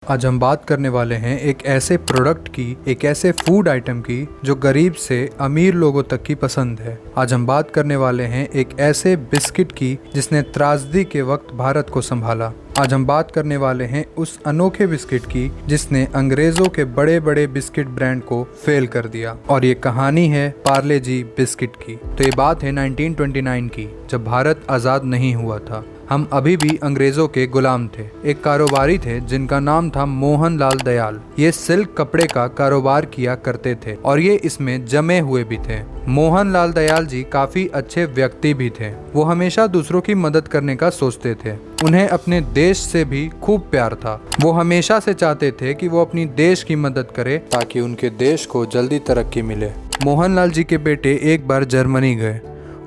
आज हम बात करने वाले हैं एक ऐसे प्रोडक्ट की, एक ऐसे फूड आइटम की जो गरीब से अमीर लोगों तक की पसंद है। आज हम बात करने वाले हैं एक ऐसे बिस्किट की जिसने त्रासदी के वक्त भारत को संभाला। आज हम बात करने वाले हैं उस अनोखे बिस्किट की जिसने अंग्रेजों के बड़े बड़े बिस्किट ब्रांड को फेल कर दिया। और ये कहानी है पार्ले जी बिस्किट की। तो ये बात है 1929 की, जब भारत आज़ाद नहीं हुआ था। हम अभी भी अंग्रेजों के गुलाम थे। एक कारोबारी थे जिनका नाम था मोहन लाल दयाल। ये सिल्क कपड़े का कारोबार किया करते थे और ये इसमें जमे हुए भी थे। मोहन लाल दयाल जी काफी अच्छे व्यक्ति भी थे। वो हमेशा दूसरों की मदद करने का सोचते थे। उन्हें अपने देश से भी खूब प्यार था। वो हमेशा से चाहते थे कि वो अपनी देश की मदद करे ताकि उनके देश को जल्दी तरक्की मिले। मोहन लाल जी के बेटे एक बार जर्मनी गए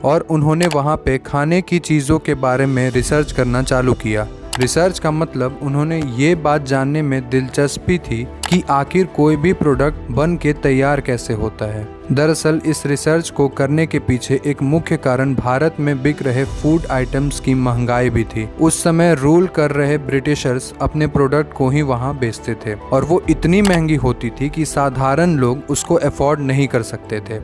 और उन्होंने वहाँ पे खाने की चीज़ों के बारे में रिसर्च करना चालू किया। रिसर्च का मतलब उन्होंने ये बात जानने में दिलचस्पी थी कि आखिर कोई भी प्रोडक्ट बन के तैयार कैसे होता है। दरअसल इस रिसर्च को करने के पीछे एक मुख्य कारण भारत में बिक रहे फूड आइटम्स की महंगाई भी थी। उस समय रूल कर रहे ब्रिटिशर्स अपने प्रोडक्ट को ही वहाँ बेचते थे और वो इतनी महंगी होती थी कि साधारण लोग उसको अफोर्ड नहीं कर सकते थे।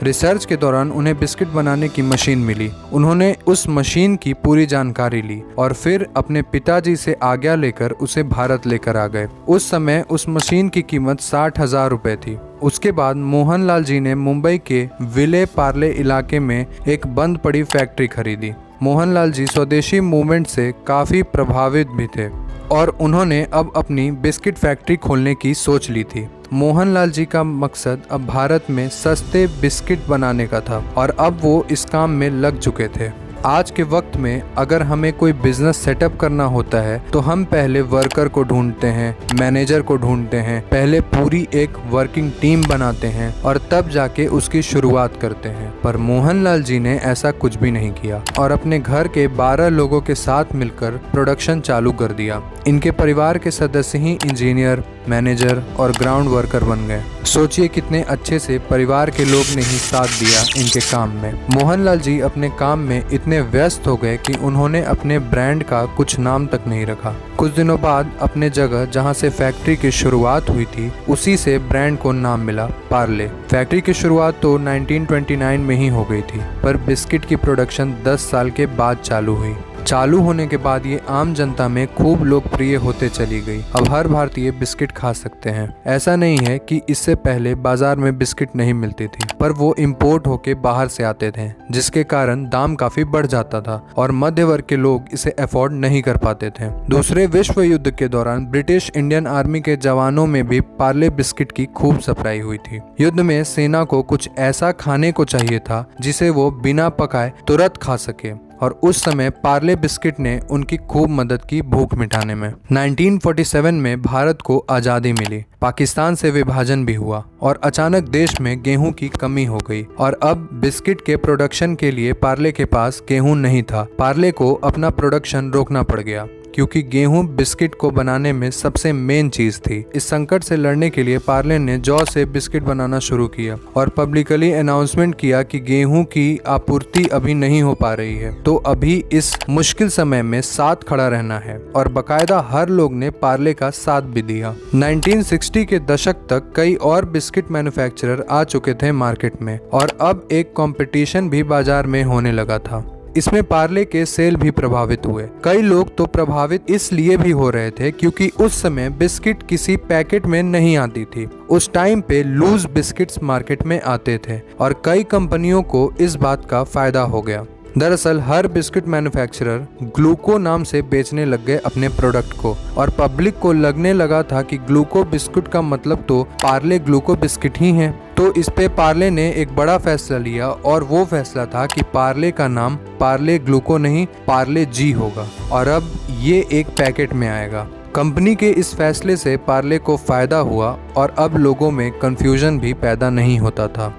रिसर्च के दौरान उन्हें बिस्किट बनाने की मशीन मिली। उन्होंने उस मशीन की पूरी जानकारी ली और फिर अपने पिताजी से आज्ञा लेकर उसे भारत लेकर आ गए। उस समय उस मशीन की कीमत 60,000 रुपए थी। उसके बाद मोहनलाल जी ने मुंबई के विले पार्ले इलाके में एक बंद पड़ी फैक्ट्री खरीदी। मोहनलाल जी स्वदेशी मूवमेंट से काफ़ी प्रभावित भी थे और उन्होंने अब अपनी बिस्किट फैक्ट्री खोलने की सोच ली थी। मोहनलाल जी का मकसद अब भारत में सस्ते बिस्किट बनाने का था और अब वो इस काम में लग चुके थे। आज के वक्त में अगर हमें कोई बिजनेस सेटअप करना होता है तो हम पहले वर्कर को ढूंढते हैं, मैनेजर को ढूंढते हैं, पहले पूरी एक वर्किंग टीम बनाते हैं और तब जाके उसकी शुरुआत करते हैं। पर मोहनलाल जी ने ऐसा कुछ भी नहीं किया और अपने घर के 12 लोगों के साथ मिलकर प्रोडक्शन चालू कर दिया। इनके परिवार के सदस्य ही इंजीनियर, मैनेजर और ग्राउंड वर्कर बन गए। सोचिए कितने अच्छे से परिवार के लोग ने ही साथ दिया इनके काम में। मोहनलाल जी अपने काम में इतने व्यस्त हो गए कि उन्होंने अपने ब्रांड का कुछ नाम तक नहीं रखा। कुछ दिनों बाद अपने जगह जहां से फैक्ट्री की शुरुआत हुई थी उसी से ब्रांड को नाम मिला पार्ले। फैक्ट्री की शुरुआत तो 1929 में ही हो गई थी, पर बिस्किट की प्रोडक्शन 10 साल के बाद चालू हुई। चालू होने के बाद ये आम जनता में खूब लोकप्रिय होते चली गई। अब हर भारतीय बिस्किट खा सकते हैं। ऐसा नहीं है कि इससे पहले बाजार में बिस्किट नहीं मिलती थी, पर वो इंपोर्ट होके बाहर से आते थे, जिसके कारण दाम काफी बढ़ जाता था और मध्य वर्ग के लोग इसे अफोर्ड नहीं कर पाते थे। दूसरे विश्व युद्ध के दौरान ब्रिटिश इंडियन आर्मी के जवानों में भी पार्ले बिस्किट की खूब सप्लाई हुई थी। युद्ध में सेना को कुछ ऐसा खाने को चाहिए था जिसे वो बिना पकाए तुरंत खा सके और उस समय पार्ले बिस्किट ने उनकी खूब मदद की भूख मिटाने में। 1947 में भारत को आज़ादी मिली, पाकिस्तान से विभाजन भी हुआ और अचानक देश में गेहूं की कमी हो गई और अब बिस्किट के प्रोडक्शन के लिए पार्ले के पास गेहूं नहीं था। पार्ले को अपना प्रोडक्शन रोकना पड़ गया क्योंकि गेहूं बिस्किट को बनाने में सबसे मेन चीज थी। इस संकट से लड़ने के लिए पार्ले ने जौ से बिस्किट बनाना शुरू किया और पब्लिकली अनाउंसमेंट किया कि गेहूं की आपूर्ति अभी नहीं हो पा रही है, तो अभी इस मुश्किल समय में साथ खड़ा रहना है और बकायदा हर लोग ने पार्ले का साथ भी दिया। 1960 के दशक तक कई और बिस्किट मैन्युफैक्चरर आ चुके थे मार्केट में और अब एक कंपटीशन भी बाजार में होने लगा था। इसमें पार्ले के सेल भी प्रभावित हुए। कई लोग तो प्रभावित इसलिए भी हो रहे थे क्योंकि उस समय बिस्किट किसी पैकेट में नहीं आती थी। उस टाइम पे लूज बिस्किट्स मार्केट में आते थे और कई कंपनियों को इस बात का फायदा हो गया। दरअसल हर बिस्किट मैन्युफैक्चरर ग्लूको नाम से बेचने लग गए अपने प्रोडक्ट को और पब्लिक को लगने लगा था कि ग्लूको बिस्कुट का मतलब तो पार्ले ग्लूको बिस्किट ही है। तो इस पे पार्ले ने एक बड़ा फैसला लिया और वो फैसला था कि पार्ले का नाम पार्ले ग्लूको नहीं पार्ले जी होगा और अब ये एक पैकेट में आएगा। कंपनी के इस फैसले से पार्ले को फायदा हुआ और अब लोगों में कंफ्यूजन भी पैदा नहीं होता था।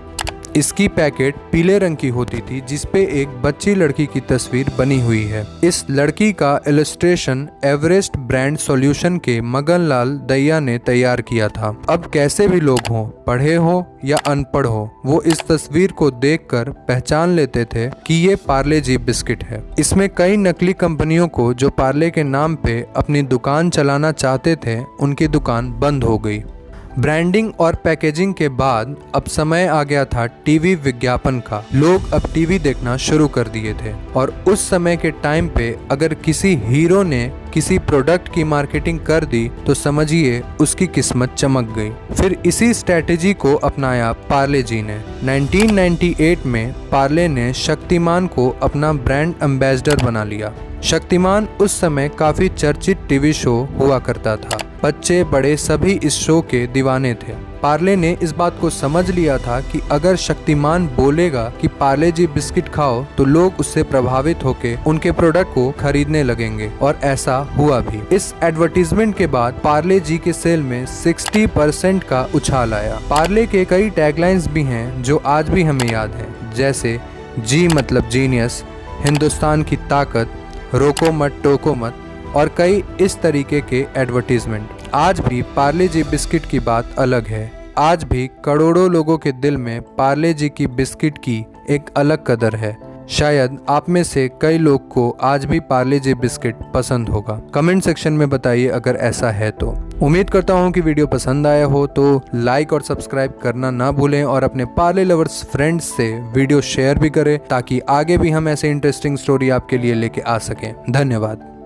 इसकी पैकेट पीले रंग की होती थी जिसपे एक बच्ची लड़की की तस्वीर बनी हुई है। इस लड़की का इलस्ट्रेशन एवरेस्ट ब्रांड सॉल्यूशन के मगन लाल दहिया ने तैयार किया था। अब कैसे भी लोग हों, पढ़े हो या अनपढ़ हो, वो इस तस्वीर को देखकर पहचान लेते थे कि ये पार्ले जी बिस्किट है। इसमें कई नकली कंपनियों को जो पार्ले के नाम पे अपनी दुकान चलाना चाहते थे, उनकी दुकान बंद हो गई। ब्रांडिंग और पैकेजिंग के बाद अब समय आ गया था टीवी विज्ञापन का। लोग अब टीवी देखना शुरू कर दिए थे और उस समय के टाइम पे अगर किसी हीरो ने किसी प्रोडक्ट की मार्केटिंग कर दी तो समझिए उसकी किस्मत चमक गई। फिर इसी स्ट्रेटेजी को अपनाया पार्ले जी ने। 1998 में पार्ले ने शक्तिमान को अपना ब्रांड एम्बेसडर बना लिया। शक्तिमान उस समय काफी चर्चित टीवी शो हुआ करता था। बच्चे बड़े सभी इस शो के दीवाने थे। पार्ले ने इस बात को समझ लिया था कि अगर शक्तिमान बोलेगा कि पार्ले जी बिस्किट खाओ तो लोग उससे प्रभावित होकर उनके प्रोडक्ट को खरीदने लगेंगे, और ऐसा हुआ भी। इस एडवर्टीजमेंट के बाद पार्ले जी के सेल में 60% का उछाल आया। पार्ले के कई टैगलाइंस भी हैं जो आज भी हमें याद हैं, जैसे जी मतलब जीनियस, हिंदुस्तान की ताकत, रोको मत टोको मत, और कई इस तरीके के एडवर्टीजमेंट। आज भी पार्ले जी बिस्किट की बात अलग है। आज भी करोड़ों लोगों के दिल में पार्ले जी की बिस्किट की एक अलग कदर है। शायद आप में से कई लोग को आज भी पार्ले जी बिस्किट पसंद होगा। कमेंट सेक्शन में बताइए अगर ऐसा है तो। उम्मीद करता हूँ कि वीडियो पसंद आया हो तो लाइक और सब्सक्राइब करना ना भूलें, और अपने पार्ले लवर्स फ्रेंड्स से वीडियो शेयर भी करें ताकि आगे भी हम ऐसे इंटरेस्टिंग स्टोरी आपके लिए लेके आ सकें। धन्यवाद।